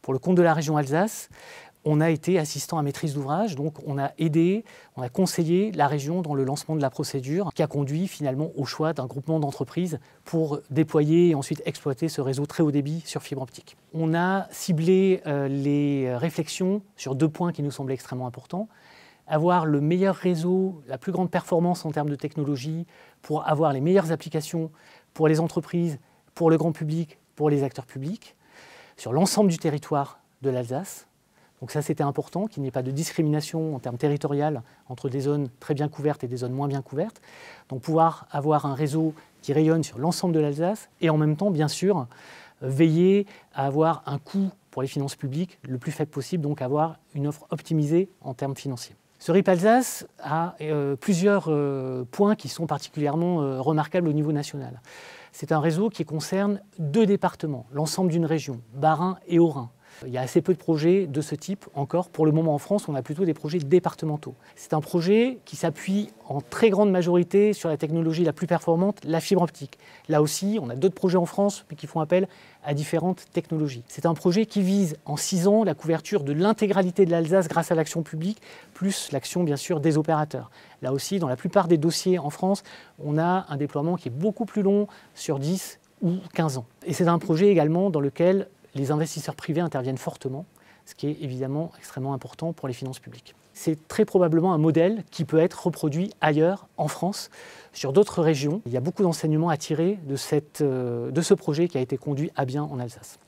Pour le compte de la région Alsace, on a été assistant à maîtrise d'ouvrage, donc on a aidé, on a conseillé la région dans le lancement de la procédure qui a conduit finalement au choix d'un groupement d'entreprises pour déployer et ensuite exploiter ce réseau très haut débit sur fibre optique. On a ciblé les réflexions sur 2 points qui nous semblaient extrêmement importants. Avoir le meilleur réseau, la plus grande performance en termes de technologie pour avoir les meilleures applications pour les entreprises, pour le grand public, pour les acteurs publics, sur l'ensemble du territoire de l'Alsace. Donc ça, c'était important, qu'il n'y ait pas de discrimination en termes territorial entre des zones très bien couvertes et des zones moins bien couvertes. Donc pouvoir avoir un réseau qui rayonne sur l'ensemble de l'Alsace et en même temps, bien sûr, veiller à avoir un coût pour les finances publiques le plus faible possible, donc avoir une offre optimisée en termes financiers. Ce RIP Alsace a plusieurs points qui sont particulièrement remarquables au niveau national. C'est un réseau qui concerne 2 départements, l'ensemble d'une région, Bas-Rhin et Haut-Rhin. Il y a assez peu de projets de ce type encore. Pour le moment en France, on a plutôt des projets départementaux. C'est un projet qui s'appuie en très grande majorité sur la technologie la plus performante, la fibre optique. Là aussi, on a d'autres projets en France mais qui font appel à différentes technologies. C'est un projet qui vise en 6 ans la couverture de l'intégralité de l'Alsace grâce à l'action publique, plus l'action bien sûr des opérateurs. Là aussi, dans la plupart des dossiers en France, on a un déploiement qui est beaucoup plus long, sur 10 ou 15 ans. Et c'est un projet également dans lequel les investisseurs privés interviennent fortement, ce qui est évidemment extrêmement important pour les finances publiques. C'est très probablement un modèle qui peut être reproduit ailleurs, en France, sur d'autres régions. Il y a beaucoup d'enseignements à tirer de ce projet qui a été conduit à bien en Alsace.